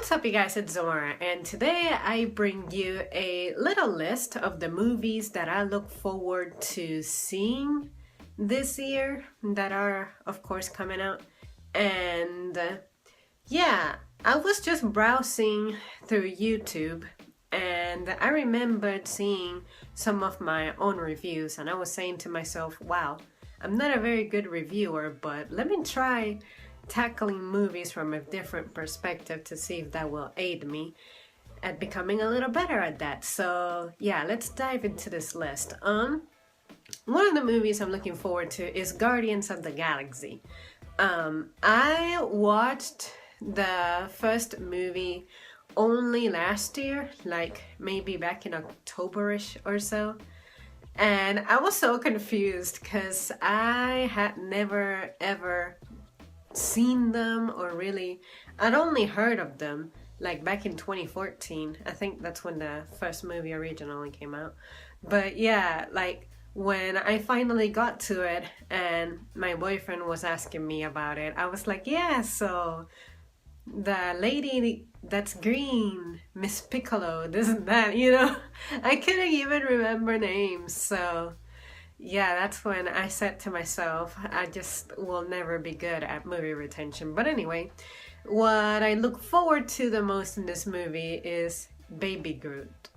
What's up, you guys? It's Zora, and today I bring you a little list of the movies that I look forward to seeing this year that are, of course, coming out. And yeah, I was just browsing through YouTube and I remembered seeing some of my own reviews, and I was saying to myself, wow, I'm not a very good reviewer, but let me try tackling movies from a different perspective to see if that will aid me at becoming a little better at that. So yeah, let's dive into this list. One of the movies I'm looking forward to is Guardians of the Galaxy. I watched the first movie only last year, like maybe back in October-ish or so. And I was so confused because I had never ever seen them, or really, I'd only heard of them like back in 2014. I think that's when the first movie originally came out. But yeah, like when I finally got to it and my boyfriend was asking me about it, I was like, yeah, so the lady that's green, Miss Piccolo, this and that, I couldn't even remember names. So yeah, that's when I said to myself, I just will never be good at movie retention. But anyway, what I look forward to the most in this movie is Baby Groot.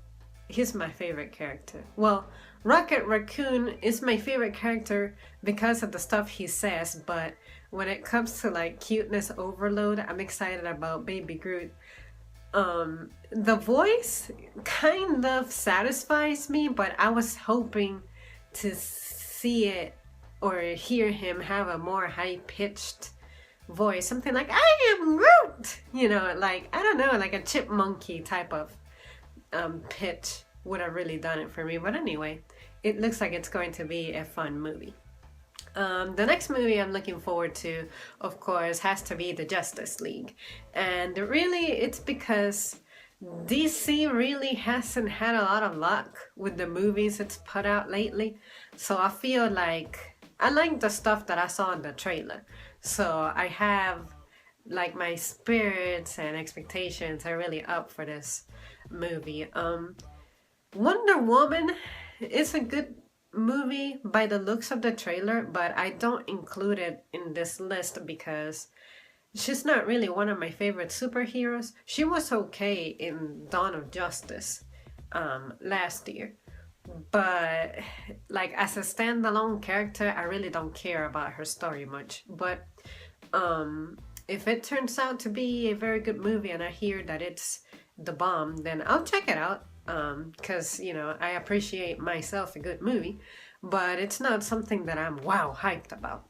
He's my favorite character. Well, Rocket Raccoon is my favorite character because of the stuff he says, but when it comes to like cuteness overload, I'm excited about Baby Groot. The voice kind of satisfies me, but I was hoping to see it or hear him have a more high-pitched voice, something like I am Groot, like, I don't know, like a chipmunky type of pitch would have really done it for me. But anyway, it looks like it's going to be a fun movie. The next movie I'm looking forward to, of course, has to be the Justice League. And really, it's because DC really hasn't had a lot of luck with the movies it's put out lately. So I feel like I like the stuff that I saw in the trailer. So I have like my spirits and expectations are really up for this movie. Wonder Woman is a good movie by the looks of the trailer, but I don't include it in this list because she's not really one of my favorite superheroes. She was okay in Dawn of Justice last year, but like as a standalone character, I really don't care about her story much. But if it turns out to be a very good movie and I hear that it's the bomb, then I'll check it out. Because, I appreciate myself a good movie, but it's not something that I'm wow hyped about.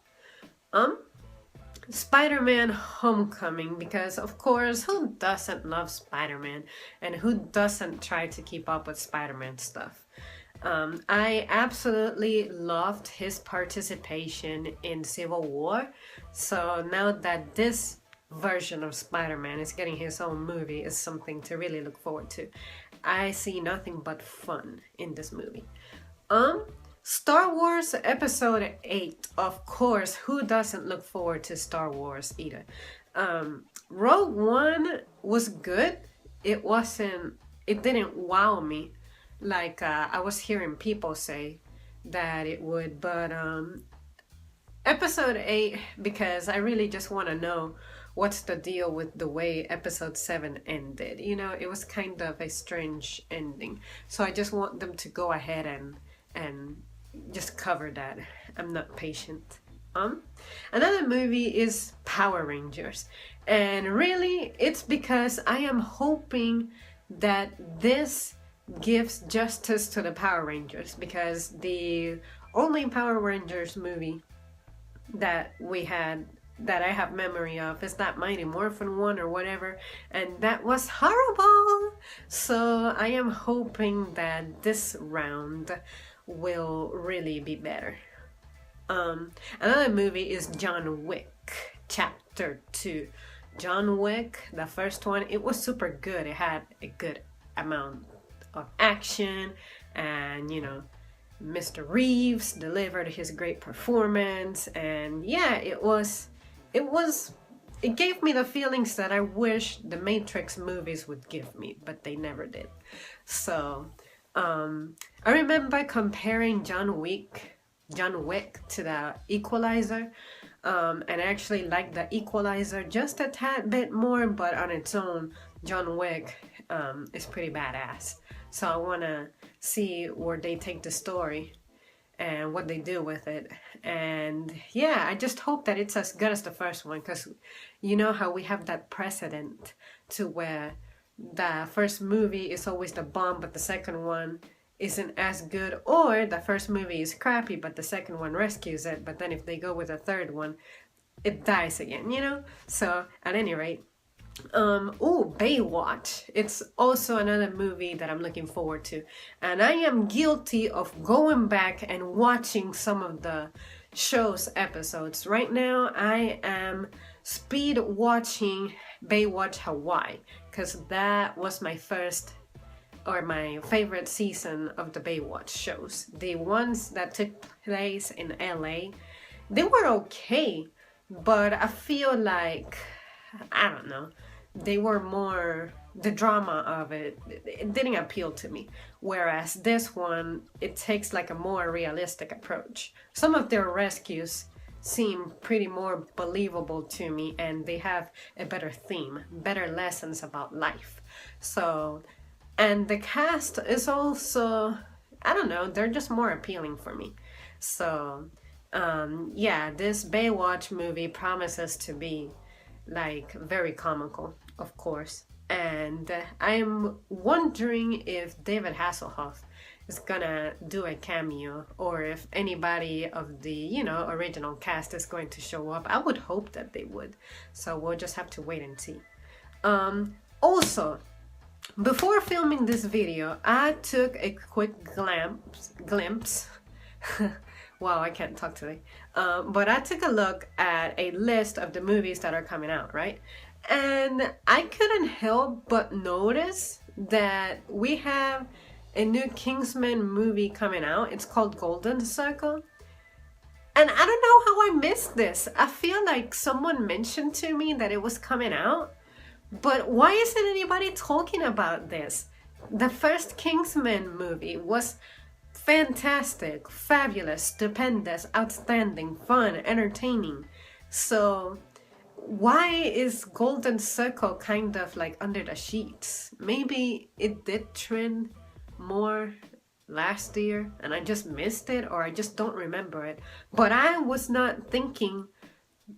Spider-Man Homecoming, because of course, who doesn't love Spider-Man and who doesn't try to keep up with Spider-Man stuff? I absolutely loved his participation in Civil War, so now that this version of Spider-Man is getting his own movie is something to really look forward to. I see nothing but fun in this movie. Star Wars Episode 8, of course, who doesn't look forward to Star Wars either? Rogue One was good. It didn't wow me like I was hearing people say that it would, but Episode 8, because I really just want to know what's the deal with the way Episode 7 ended. It was kind of a strange ending. So I just want them to go ahead and just cover that. I'm not patient. Another movie is Power Rangers. And really, it's because I am hoping that this gives justice to the Power Rangers, because the only Power Rangers movie that we had that I have memory of is that Mighty Morphin one or whatever, and that was horrible. So I am hoping that this round will really be better. Another movie is John Wick Chapter 2. John Wick, the first one, it was super good. It had a good amount of action, and Mr. Reeves delivered his great performance, and yeah, it was it gave me the feelings that I wish the Matrix movies would give me, but they never did. So, I remember comparing John Wick to the Equalizer, and I actually like the Equalizer just a tad bit more, but on its own, John Wick is pretty badass. So I want to see where they take the story and what they do with it. And yeah, I just hope that it's as good as the first one, because you know how we have that precedent to where the first movie is always the bomb, but the second one isn't as good, or the first movie is crappy, but the second one rescues it, but then if they go with a third one, it dies again, you know? So at any rate, Baywatch. It's also another movie that I'm looking forward to. And I am guilty of going back and watching some of the show's episodes. Right now, I am speed watching Baywatch Hawaii, because that was my first or my favorite season of the Baywatch shows. The ones that took place in LA, they were okay, but I feel like, I don't know, they were more, the drama of it didn't appeal to me. Whereas this one, it takes like a more realistic approach. Some of their rescues seem pretty more believable to me, and they have a better theme, better lessons about life. So, and the cast is also, I don't know, they're just more appealing for me. So, yeah, this Baywatch movie promises to be like very comical, of course. And I'm wondering if David Hasselhoff is gonna do a cameo, or if anybody of the, you know, original cast is going to show up. I would hope that they would. So we'll just have to wait and see. Also, before filming this video, I took a quick glimpse. Wow, I can't talk today. But I took a look at a list of the movies that are coming out, right? And I couldn't help but notice that we have a new Kingsman movie coming out. It's called Golden Circle. And I don't know how I missed this. I feel like someone mentioned to me that it was coming out. But why isn't anybody talking about this? The first Kingsman movie was fantastic, fabulous, stupendous, outstanding, fun, entertaining. So why is Golden Circle kind of like under the sheets? Maybe it did trend more last year and I just missed it, or I just don't remember it. But I was not thinking,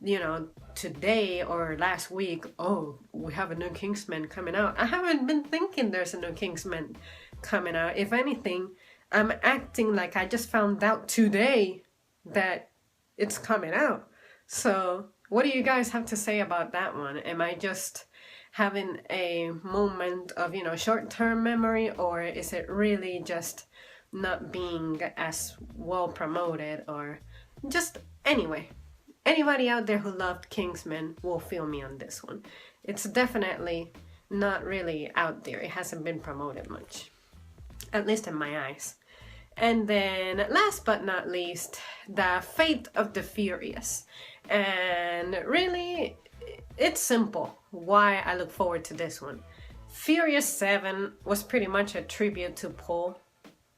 you know, today or last week, oh, we have a new Kingsman coming out. I haven't been thinking there's a new Kingsman coming out. If anything, I'm acting like I just found out today that it's coming out. So what do you guys have to say about that one? Am I just having a moment of, you know, short-term memory, or is it really just not being as well promoted, or just anyway? Anybody out there who loved Kingsman will feel me on this one. It's definitely not really out there. It hasn't been promoted much, at least in my eyes. And then last but not least, the Fate of the Furious. And really, it's simple why I look forward to this one. Furious 7 was pretty much a tribute to Paul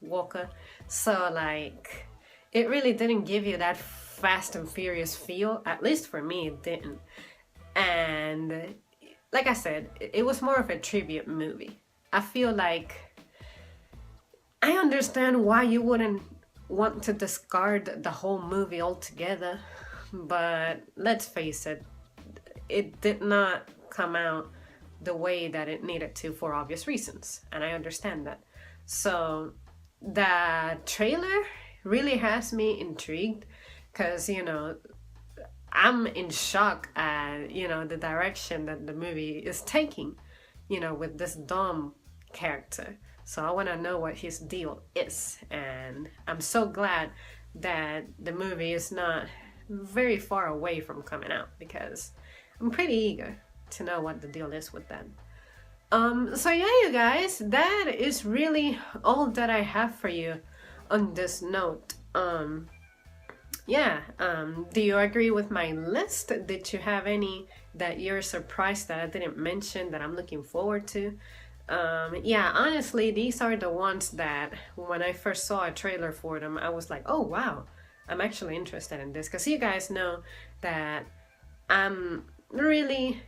Walker. So like, it really didn't give you that Fast and Furious feel. At least for me, it didn't. And like I said, it was more of a tribute movie. I feel like I understand why you wouldn't want to discard the whole movie altogether, but let's face it, it did not come out the way that it needed to for obvious reasons, and I understand that. So the trailer really has me intrigued, because, you know, I'm in shock at, you know, the direction that the movie is taking, you know, with this Dom character. So I want to know what his deal is, and I'm so glad that the movie is not very far away from coming out, because I'm pretty eager to know what the deal is with that. So yeah, you guys, that is really all that I have for you on this note. Yeah, do you agree with my list? Did you have any that you're surprised that I didn't mention that I'm looking forward to? Yeah, honestly, these are the ones that when I first saw a trailer for them, I was like, oh wow, I'm actually interested in this. Because you guys know that I'm really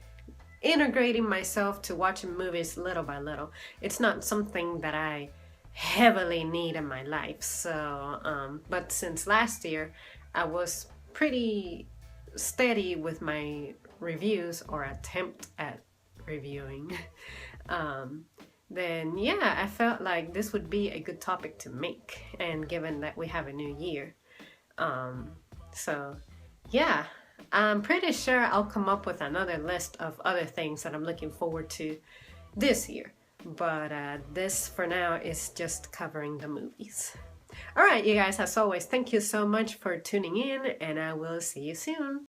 integrating myself to watching movies little by little. It's not something that I heavily need in my life. So, but since last year, I was pretty steady with my reviews or attempt at reviewing. um, then yeah, I felt like this would be a good topic to make, and given that we have a new year, um, so yeah, I'm pretty sure I'll come up with another list of other things that I'm looking forward to this year. But this for now is just covering the movies. All right, you guys, as always, thank you so much for tuning in, and I will see you soon.